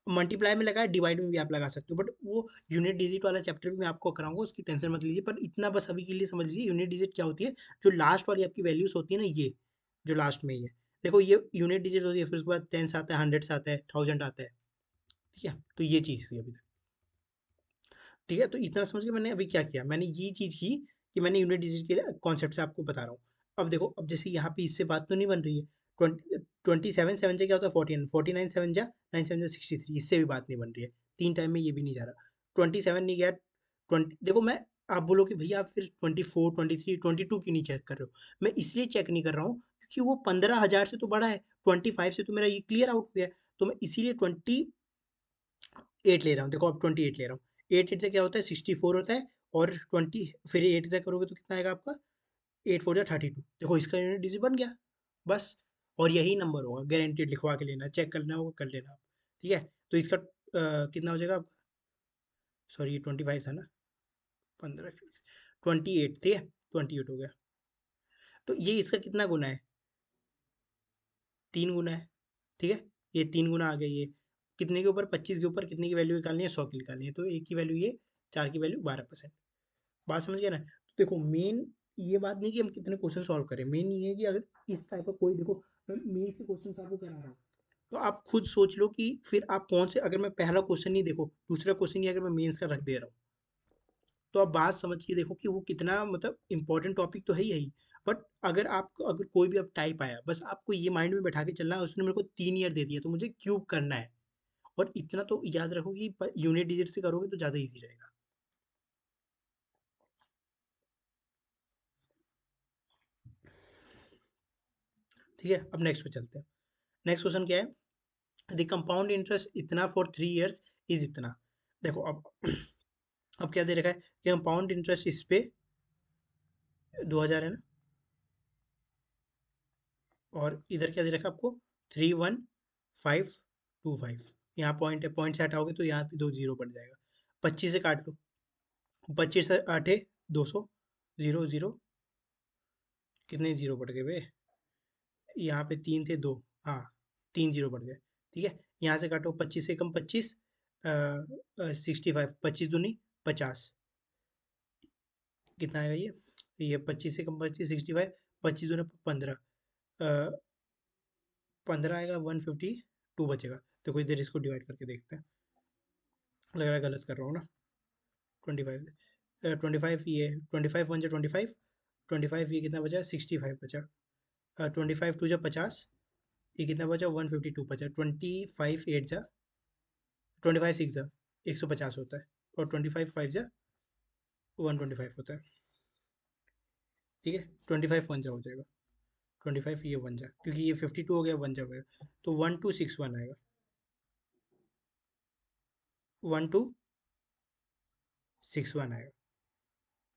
मल्टीप्लाई में लगा है, डिवाइड में भी आप लगा सकते हो, बट वो यूनिट डिजिट वाला चैप्टर भी मैं आपको कराऊंगा, उसकी टेंशन मत लीजिए। पर इतना बस अभी के लिए समझ लीजिए यूनिट डिजिट क्या होती है। जो लास्ट वाली आपकी वैल्यूज होती है ना, ये जो लास्ट में ही है, देखो ये यूनिट डिजिट होती है, फिर उसके बाद टेंस आता है, हंड्रेड्स आता है, थाउजेंड आता है। ठीक है, तो ये चीज़ थी अभी तक। ठीक है, तो इतना समझ के मैंने अभी क्या किया, मैंने ये चीज़ की कि मैंने यूनिट डिजिट के कॉन्सेप्ट से आपको बता रहा हूँ। अब देखो, अब जैसे यहाँ पे इससे बात तो नहीं बन रही है। 27 7 से क्या होता है, 49 7 जा 9 7 जा 63, इससे भी बात नहीं बन रही है। 3 टाइम में ये भी नहीं जा रहा। 27 नहीं गया, 20 देखो मैं, आप बोलो कि भैया आप फिर 24 23 22 क्यों नहीं चेक कर रहे हो। मैं इसलिए चेक नहीं कर रहा हूँ क्योंकि वो 15,000 से तो बड़ा है, 25 से तो मेरा ये क्लियर आउट हो गया है। तो मैं इसीलिए 8 ले रहा हूँ। देखो अब 28 ले रहा हूँ। 8 8 से क्या होता है, 64 होता है। और 20 फिर 8 से करोगे तो कितना आएगा आपका, 8 4 जा 32। देखो इसका यूनिट डिजिट बन गया बस। और यही नंबर होगा, गारंटेड, लिखवा के लेना, चेक करना होगा, कर लेना आप। ठीक है, तो इसका कितना हो जाएगा आपका, सॉरी ये 25 था ना, 15 28, ठीक है, 28 हो गया। तो ये इसका कितना गुना है, 3 गुना है। ठीक है, ये 3 गुना आ गया। ये कितने के ऊपर, 25 के ऊपर कितने की वैल्यू निकालनी है, 100 की निकालनी है। तो एक की वैल्यू ये, 4 की वैल्यू 12%। बात समझ गए ना। तो देखो मेन ये बात नहीं कि हम कितने क्वेश्चन सॉल्व करें, मेन ये है कि अगर इस टाइप का कोई, देखो मैं मेन से क्वेश्चन आपको करा रहा हूँ, तो आप खुद सोच लो कि फिर आप कौन से, अगर मैं पहला क्वेश्चन नहीं, देखो दूसरा क्वेश्चन ही अगर मैं मेंस का रख दे रहा हूँ, तो आप बात समझ के देखो कि वो कितना मतलब इंपॉर्टेंट टॉपिक तो है ही है ही। बट अगर आपको, अगर कोई भी अब टाइप आया, बस आपको ये माइंड में बैठा के चलना है, उसने मेरे को 3 ईयर दे दिया तो मुझे क्यूब करना है। और इतना तो याद रखो कि यूनिट डिजिट से करोगे तो ज़्यादा ईजी रहेगा। ठीक है, अब नेक्स्ट पे चलते हैं। नेक्स्ट क्वेश्चन क्या है, द कंपाउंड इंटरेस्ट इतना फॉर 3 ईयर्स इज इतना। देखो अब क्या दे रखा है कि कंपाउंड इंटरेस्ट इस पे 2,000 है ना, और इधर क्या दे रखा है आपको, 31,525। यहाँ पॉइंट है, पॉइंट से हटाओगे तो यहाँ पे 2 जीरो बढ़ जाएगा। 25 से काट लो, 25 से 8 200, जीरो जीरो, कितने जीरो बढ़ गए बे, यहाँ पे 3 थे 2, हाँ 3 जीरो बढ़ गए। ठीक है, यहाँ से काटो, 25 से कम 25, 65, 25 दूनी 50, कितना आएगा ये 25 से कम 25, 65, 25 दूनी 15, 15 आएगा, 152 बचेगा। तो कोई देर इसको डिवाइड करके देखते हैं, लग रहा है गलत कर रहा हूँ ना। 25, 25 ये 25 1 जा 25, 25 ये कितना बचा, 65 बचा। 25 2 जा 50, ये कितना बचा, 152 बचा। 25 8 जा 25 6 जा 150 होता है, और 25 5 जा 125 होता है। ठीक है, 25 1 जा हो जाएगा, 25 ये 1 जा, क्योंकि ये 52 हो गया, 1 जा हो गया, तो 1261 आएगा, 1261 आएगा।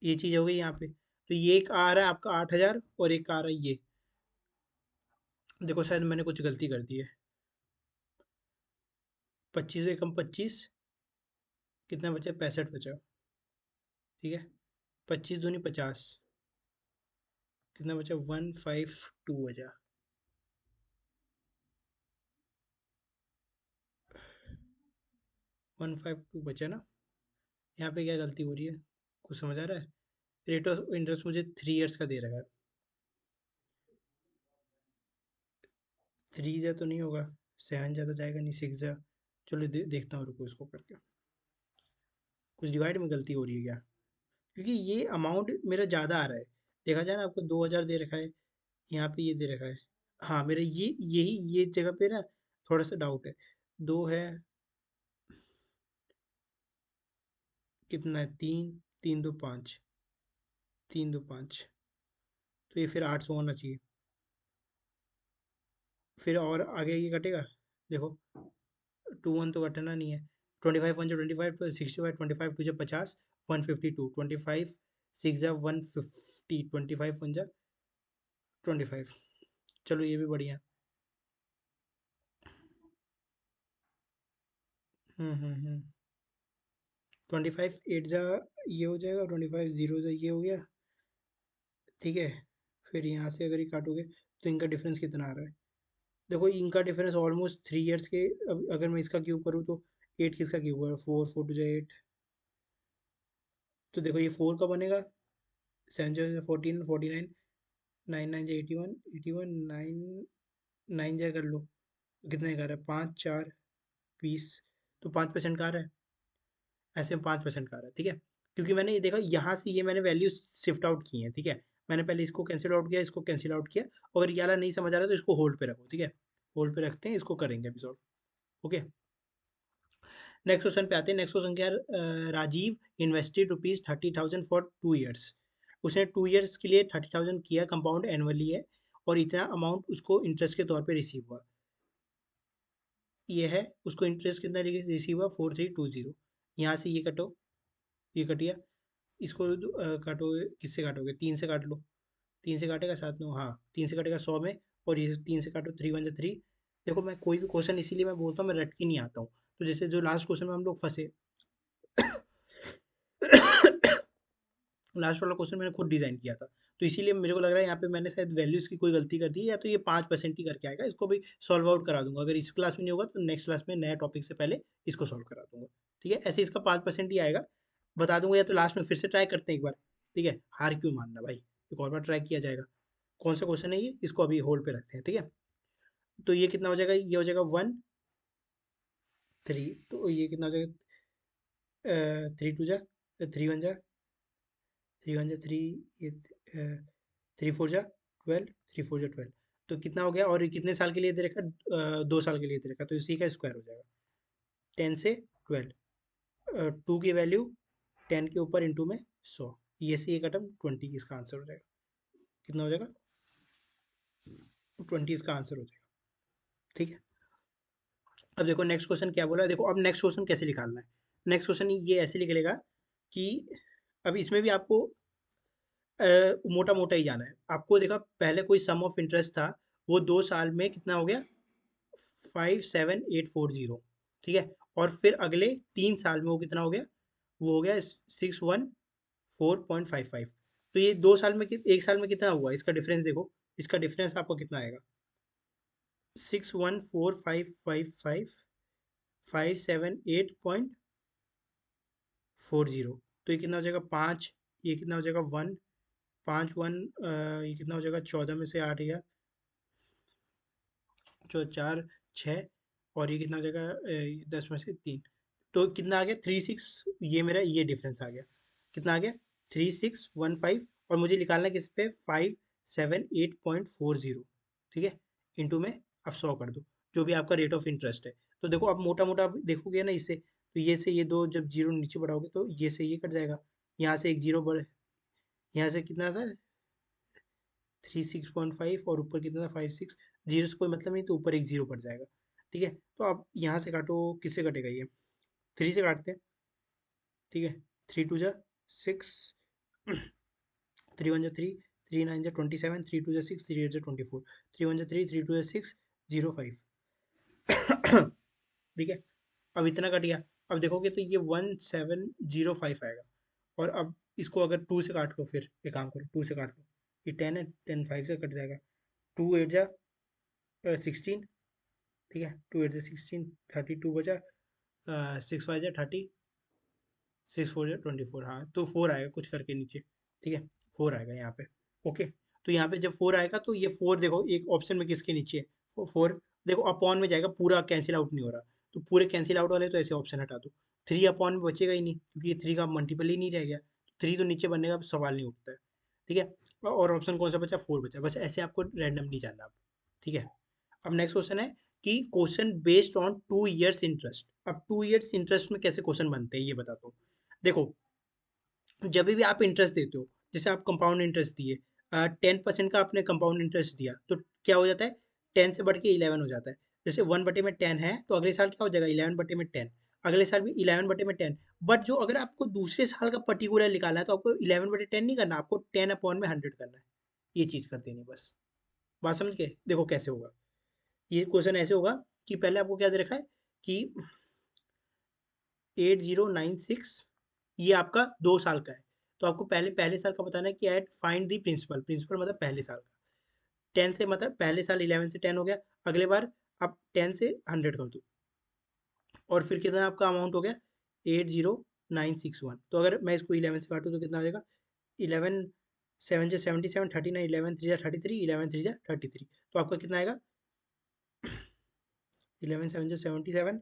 ये चीज़ हो गई यहाँ पे। तो ये एक आ रहा है आपका 8,000, और एक आ रहा है ये, देखो शायद मैंने कुछ गलती कर दी है। 25 से कम 25, कितना बचा, 65 बचा। ठीक है, 25 दूनी 50, कितना बचा, 152 बचा। 152 बचा ना। यहाँ पे क्या गलती हो रही है, कुछ समझ आ रहा है। रेट ऑफ इंटरेस्ट मुझे 3 ईयर्स का दे रखा है, 3 जा तो नहीं होगा, 7 जा तो जाएगा नहीं, 6 जा। चलो देखता हूँ, रुको इसको करके, कुछ डिवाइड में गलती हो रही है क्या, क्योंकि ये अमाउंट मेरा ज़्यादा आ रहा है। देखा जाए ना, आपको 2,000 दे रखा है, यहाँ पे ये दे रखा है। हाँ, मेरे ये जगह पे ना थोड़ा सा डाउट है। दो है, कितना है, 3 3 2 5, 3 2 5, तो ये फिर 800 होना चाहिए। फिर और आगे ये कटेगा, देखो 2 1 तो कटना नहीं है। 25 1 जो 25, तो 65, 25 2 जो 50, 152, 25 6 जा 150, 25 1 जा 25। चलो ये भी बढ़िया। हम्म। 25 8 जा ये हो जाएगा, 25 0 जा ये हो गया, ठीक है। फिर यहाँ से अगर ये काटोगे तो इनका डिफरेंस कितना आ रहा है? देखो इनका डिफरेंस ऑलमोस्ट 3 ईयर्स के। अब अगर मैं इसका क्यूब करूँ तो 8 किसका क्यूब है? 4 4 टू जा 8। तो देखो ये 4 का बनेगा, 7 जा 14 49, 9 9 जा 81 81 9 9 जा कर लो, कितने का आ रहा है? 5 4 20। तो 5% का आ रहा है, ऐसे में 5% का आ रहा है, ठीक है। क्योंकि मैंने ये देखा यहाँ से ये मैंने वैल्यू शिफ्ट आउट की है, ठीक है। मैंने पहले इसको कैंसिल आउट किया, इसको कैंसिल आउट किया। अगर ये वाला नहीं समझ आ रहा तो इसको होल्ड पे रखो, ठीक है। होल्ड पे रखते हैं, इसको करेंगे अभी सॉल्व। ओके, नेक्स्ट क्वेश्चन पे आते हैं। नेक्स्ट क्वेश्चन क्या है? Rajiv invested ₹30,000 for 2 years. उसने 2 ईयर्स के लिए 30,000 किया, कंपाउंड एनुअली है, और इतना अमाउंट उसको इंटरेस्ट के तौर पे रिसीव हुआ। ये है उसको इंटरेस्ट कितना रिसीव हुआ? 4320। यहाँ से ये कटो, ये कट गया। इसको काटोगे, किससे काटोगे? 3 से काट लो। 3 से काटेगा 7 9, हाँ 3 से काटेगा 100 में। और ये 3 से काटो, 3 1 जा 3। देखो मैं कोई भी क्वेश्चन इसीलिए मैं बोलता हूँ, मैं रट के नहीं आता हूँ। तो जैसे जो लास्ट क्वेश्चन में हम लोग फंसे, लास्ट वाला क्वेश्चन मैंने खुद डिजाइन किया था। तो इसीलिए मेरे को लग रहा है यहाँ पे मैंने शायद वैल्यूज की कोई गलती कर दी है, या तो ये 5% ही करके आएगा। इसको भी सॉल्व आउट करा दूंगा, अगर इस क्लास में नहीं होगा तो नेक्स्ट क्लास में नया टॉपिक से पहले इसको सॉल्व करा दूंगा, ठीक है। ऐसे इसका 5% ही आएगा, बता दूंगा। या तो लास्ट में फिर से ट्राई करते हैं एक बार, ठीक है। हार क्यों मानना भाई, एक और बार ट्राई किया जाएगा। कौन सा क्वेश्चन है ये, इसको अभी होल्ड पे रखते हैं, ठीक है। तो ये कितना हो जाएगा? ये हो जाएगा 1 3। तो ये कितना हो जाएगा? 3 2 जा 3 1 जा 3 1 जा 3, ये 3 4 जा 12, 3 4 जा 12। तो कितना हो गया? और ये कितने साल के लिए दे रखा? 2 साल के लिए दे रखा, तो इसी का स्क्वायर हो जाएगा। 10 से 12, 2 की वैल्यू 10 के ऊपर इंटू में 100, ये से ये कटम 20 इसका आंसर हो जाएगा। कितना हो जाएगा? 20 इसका आंसर हो जाएगा, ठीक है। अब देखो नेक्स्ट क्वेश्चन क्या बोला है। देखो अब नेक्स्ट क्वेश्चन कैसे निकालना है। नेक्स्ट क्वेश्चन ये ऐसे निकलेगा कि अब इसमें भी आपको मोटा मोटा ही जाना है आपको। देखा पहले कोई सम ऑफ इंटरेस्ट था, वो 2 साल में कितना हो गया? 57840, ठीक है। और फिर अगले 3 साल में वो कितना हो गया? वो हो गया 614.55। तो ये 2 साल में 1 साल में कितना हुआ? इसका डिफरेंस देखो, इसका डिफरेंस आपको कितना आएगा? 614,555 578.40। तो ये कितना हो जाएगा? 5, ये कितना हो जाएगा? 1 5 1, ये कितना हो जाएगा? 14 में से 8 गया, जो 4 6, और ये कितना हो जाएगा? 10 में से 3। तो कितना आ गया? 36। ये मेरा ये डिफरेंस आ गया। कितना आ गया? 3615। और मुझे निकालना है किस पे? 578.40, ठीक है। इंटू में अब 100 कर दो, जो भी आपका रेट ऑफ इंटरेस्ट है। तो देखो अब मोटा मोटा आप देखोगे ना इससे, तो ये से ये दो जब जीरो नीचे बढ़ाओगे तो ये से ये कट जाएगा। यहाँ से एक जीरो बढ़, यहाँ से कितना था? 36.5, और ऊपर कितना था? 56। जीरो से कोई मतलब नहीं, तो ऊपर एक जीरो पड़ जाएगा, ठीक है। तो आप यहाँ से काटो, किससे कटेगा ये? 3 से काटते हैं, ठीक है। 3 2 जा 6, 3 1 जा 3, 3 9 जा 27, 3 2 जा 6, 3 8 जा 24, 3 1 जा 3, 3 2 जा 6, 0 5। ठीक है। अब इतना कट गया। अब देखोगे तो ये 1705 आएगा। और अब इसको अगर 2 से काट लो, फिर एक काम करो, 2 से काट लो। ये 10 है, 10 5 से कट जाएगा। 2 8 जा 16, ठीक है। 2 8 जा 16, 32 बचा। 6 5 जा 30, 6 4 जा 24, हाँ। तो 4 आएगा कुछ करके नीचे, ठीक है। 4 आएगा यहाँ पे, ओके। तो यहाँ पे जब 4 आएगा तो ये 4 देखो एक ऑप्शन में किसके नीचे है? 4 देखो अपॉन में जाएगा, पूरा कैंसिल आउट नहीं हो रहा। तो पूरे कैंसिल आउट वाले तो ऐसे ऑप्शन हटा दो। 3 अपॉन में बचेगा ही नहीं, क्योंकि ये 3 का मल्टीपल ही नहीं रह गया। 3 तो नीचे बनने का सवाल नहीं उठता है, ठीक है। और ऑप्शन कौन सा बचा? 4 बचा। बस ऐसे आपको रैंडमली जाना अब, ठीक है। अब नेक्स्ट क्वेश्चन है कि question based on 2 years interest. अब 2 ईयर्स इंटरेस्ट में कैसे क्वेश्चन बनते हैं ये बताता हूँ। देखो जब भी आप इंटरेस्ट देते हो, जैसे आप कंपाउंड इंटरेस्ट दिए, 10% का आपने कंपाउंड इंटरेस्ट दिया, तो क्या हो जाता है? 10 से बढ़ के 11 हो जाता है। जैसे 1/10 है, तो अगले साल क्या हो जाएगा? 11/10। अगले साल भी 11/10। बट जो अगर आपको दूसरे साल का पर्टिकुलर निकालना है, तो आपको 11/10 नहीं करना, आपको 10/100 करना है। ये चीज़ कर देनी बस। बात समझ गए? देखो कैसे होगा। ये क्वेश्चन ऐसे होगा कि पहले आपको क्या दे रखा है कि 8096 ये आपका 2 साल का है। तो आपको पहले पहले साल का बताना है कि at find the principal, principal मतलब पहले साल का। 10 से मतलब पहले साल 11 से 10 हो गया, अगले बार आप 10 से 100 कर दो, और फिर कितना आपका अमाउंट हो गया 80961। तो अगर मैं इसको 11 से काटूँ तो कितना हो जाएगा, 11 7 से 77, 39, 11 3 थर्टी थ्री, 11 3 33। तो आपका कितना आएगा, 11 7 से 77,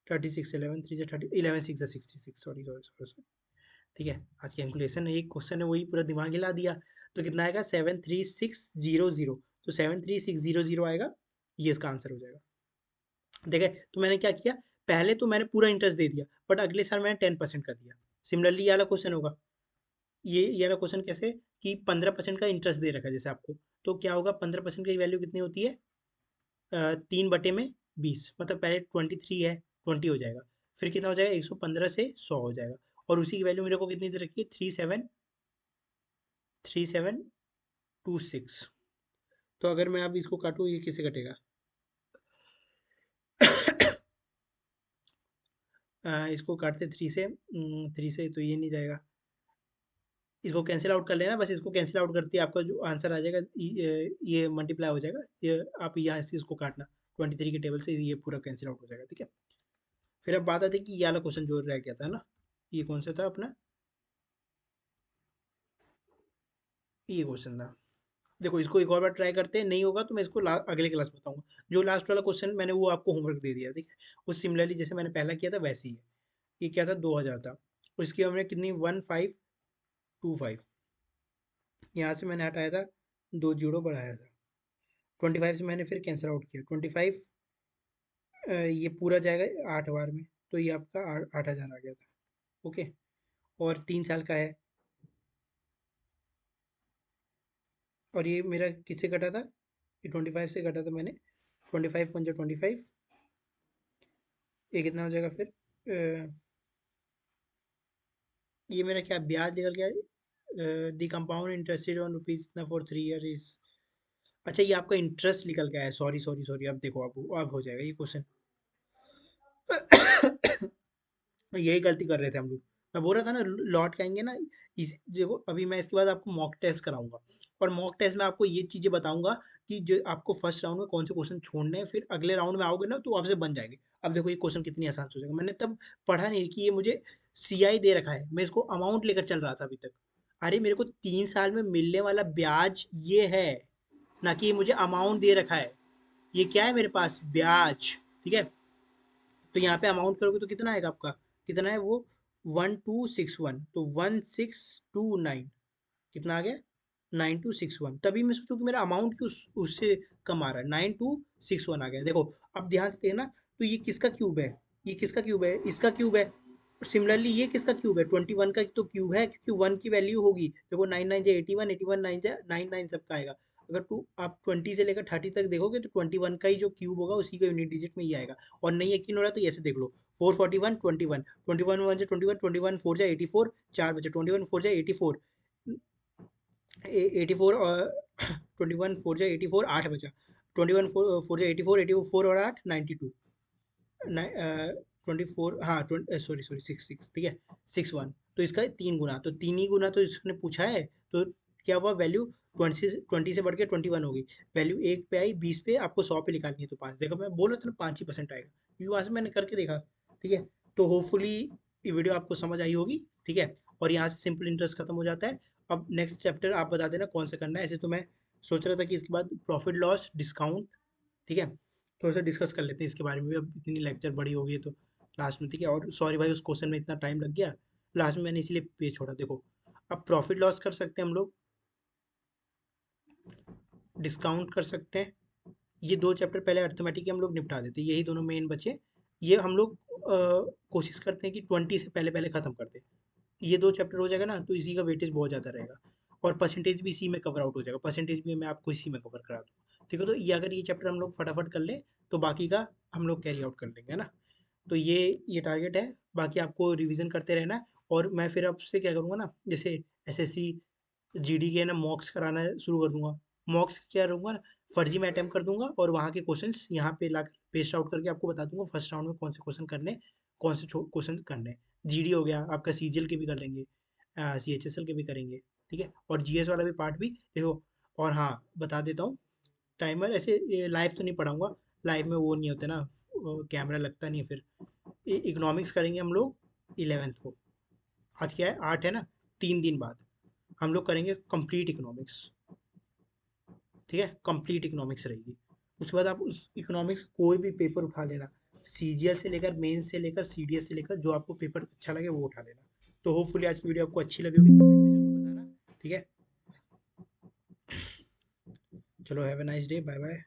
36, 11 3 30, 11 6 66, सॉरी सॉरी सॉरी सॉरी। ठीक है, आज कैलकुलेशन एक क्वेश्चन है वही पूरा दिमाग हिला दिया। तो कितना आएगा 73600, तो 73600 आएगा, ये इसका आंसर हो जाएगा। ठीक है, तो मैंने क्या किया, पहले तो मैंने पूरा इंटरेस्ट दे दिया, बट अगले साल मैंने 10% कर दिया। सिमिलरली ये वाला क्वेश्चन होगा, ये वाला क्वेश्चन कैसे, कि 15% का इंटरेस्ट दे रखा है जैसे आपको, तो क्या होगा 15% की वैल्यू कितनी होती है, 3/20, मतलब पहले 23 है, 20 हो जाएगा, फिर कितना हो जाएगा 115 से 100 हो जाएगा, और उसी की वैल्यू मेरे को कितनी दे रखी है, 373726। तो अगर मैं अब इसको काटूँ ये किससे कटेगा, इसको काटते 3 से तो ये नहीं जाएगा, इसको कैंसिल आउट कर लेना, बस इसको कैंसिल आउट करते ही आपका जो आंसर आ जाएगा ये मल्टीप्लाई हो जाएगा, ये आप यहाँ से इसको काटना, 23 के टेबल से ये पूरा कैंसिल आउट हो जाएगा। ठीक है, फिर अब बात आती है कि ये वाला क्वेश्चन जो रह गया था ना, ये कौन सा था अपना, ये क्वेश्चन था। देखो इसको एक और बार ट्राई करते हैं, नहीं होगा तो मैं इसको अगले क्लास में बताऊंगा। जो लास्ट वाला क्वेश्चन मैंने वो आपको होमवर्क दे दिया, ठीक है, वो सिमिलरली जैसे मैंने पहला किया था वैसे ही है। ये क्या था, 2000 था, और इसकी हमने कितनी 1525, यहाँ से मैंने हटाया था, 2 जीरो बढ़ाया था, 25 से मैंने फिर कैंसिल आउट किया, 25 ये पूरा जाएगा 8 बार में, तो ये आपका 8000 आ गया था। ओके, और 3 साल का है, और ये मेरा किससे कटा था, ये 25 से कटा था मैंने, 25 × 25, ये कितना हो जाएगा फिर, ये मेरा क्या ब्याज निकल गया, the compound interested on rupees इतना फॉर 3 ईयर इज, अच्छा ये आपका इंटरेस्ट निकल गया है, सॉरी सॉरी सॉरी, अब देखो अब हो जाएगा ये क्वेश्चन। यही गलती कर रहे थे हम लोग, मैं बोल रहा था ना लौट के आएंगे ना, इस देखो अभी मैं इसके बाद आपको मॉक टेस्ट कराऊंगा, और मॉक टेस्ट में आपको ये चीज़ें बताऊंगा कि जो आपको फर्स्ट राउंड में कौन से क्वेश्चन छोड़ने हैं, फिर अगले राउंड में आओगे ना तो आपसे बन जाएंगे। अब देखो ये क्वेश्चन कितनी आसान हो जाएगा, मैंने तब पढ़ा नहीं कि ये मुझे सीआई दे रखा है, मैं इसको अमाउंट लेकर चल रहा था अभी तक। अरे मेरे को 3 साल में मिलने वाला ब्याज ये है, ना कि ये मुझे अमाउंट दे रखा है, ये क्या है मेरे पास, ब्याज। ठीक है, तो यहाँ पे अमाउंट करोगे तो कितना आएगा आपका, कितना है वो 1261, तो 1629, कितना आ गया 9261, तभी मैं सोचूं कि मेरा अमाउंट क्यों उससे कम आ रहा है, 9261 आ गया। देखो अब ध्यान से देखना, तो ये किसका क्यूब है, ये किसका क्यूब है, इसका क्यूब है, सिमिलरली ये किसका क्यूब है, 21 का तो क्यूब है, क्योंकि 1 की वैल्यू होगी, देखो 9 9 से 81, 81 9 से 99 सबका आएगा। अगर टू आप 20 से लेकर 30 तक देखोगे तो 21 का ही जो क्यूब होगा उसी का यूनिट डिजिट में ही आएगा। और नहीं यकीन हो रहा तो ऐसे देख लो, 441 21, 21 1 से 21, 21 4 से 84, 4 बचे, 21 4 से 84, 84 और 21 4 से 84, 8 बचा, 21 4 से 84, 84 और 8 92, 24, हाँ सॉरी सॉरी 66, ठीक है 61, तो इसका 3 गुना, तो 3 ही गुना तो इसने पूछा है, तो क्या हुआ वैल्यू 20 से बढ़ के 21 होगी, वैल्यू 1 पे आई, 20 पे आपको 100 पे निकालनी है, तो 5, देखो मैं बोल रहा था ना 5% आएगा, क्योंकि वहाँ से मैंने करके देखा। ठीक है, तो होपफुली ये वीडियो आपको समझ आई होगी। ठीक है, और यहाँ से सिंपल इंटरेस्ट खत्म हो जाता है। अब नेक्स्ट चैप्टर आप बता देना कौन सा करना है, ऐसे तो मैं सोच रहा था कि इसके बाद प्रॉफिट लॉस डिस्काउंट, ठीक है, थोड़ा सा डिस्कस कर लेते हैं इसके बारे में भी, अब इतनी लेक्चर बड़ी हो गई है तो लास्ट में। ठीक है, और सॉरी भाई उस क्वेश्चन में इतना टाइम लग गया, लास्ट में मैंने इसीलिए पेज छोड़ा। देखो अब प्रॉफिट लॉस कर सकते हैं हम लोग, डिस्काउंट कर सकते हैं, ये 2 चैप्टर पहले अर्थमेटिक के हम लोग निपटा देते हैं, यही दोनों मेन बचे। ये हम लोग कोशिश करते हैं कि 20 से पहले पहले ख़त्म कर दें, ये 2 चैप्टर हो जाएगा ना तो इसी का वेटेज बहुत ज़्यादा रहेगा, और परसेंटेज भी इसी में कवर आउट हो जाएगा, परसेंटेज भी मैं आपको इसी में कवर करा दूँगा। ठीक है, तो ये अगर ये चैप्टर हम लोग फटाफट कर लें तो बाकी का हम लोग कैरी आउट कर लेंगे, है ना। तो ये टारगेट है, बाकी आपको रिवीजन करते रहना है। और मैं फिर आपसे क्या करूँगा ना, जैसे एसएससी जीडी के ना मॉक्स कराना शुरू कर दूंगा, मॉक्स क्या करूँगा ना, फर्जी में अटैम्प्ट कर दूंगा, और वहाँ के क्वेश्चंस यहाँ पे ला पेस्ट आउट करके आपको बता दूंगा फर्स्ट राउंड में कौन से क्वेश्चन करने, कौन से क्वेश्चन करने, जीडी हो गया आपका, सीजीएल के भी कर लेंगे, सीएचएसएल के भी करेंगे, ठीक है, और जीएस वाला भी पार्ट भी देखो। और हाँ, बता देता हूँ, टाइमर ऐसे लाइव तो नहीं पढ़ाऊंगा, लाइव में वो नहीं होता ना, कैमरा लगता नहीं है फिर। इकोनॉमिक्स करेंगे हम लोग 11th को। आज क्या है, 8 है ना, 3 दिन बाद हम लोग करेंगे कंप्लीट इकोनॉमिक्स, ठीक है, कंप्लीट इकोनॉमिक्स रहेगी। उसके बाद आप उस इकोनॉमिक्स कोई भी पेपर उठा लेना, सीजीएल से लेकर, मेन से लेकर, सीडीएस से लेकर, जो आपको पेपर अच्छा लगे वो उठा लेना। तो होपफुली आज की वीडियो आपको अच्छी लगी होगी, कमेंट में जरूर बताना, ठीक है। चलो, have a nice day, bye bye.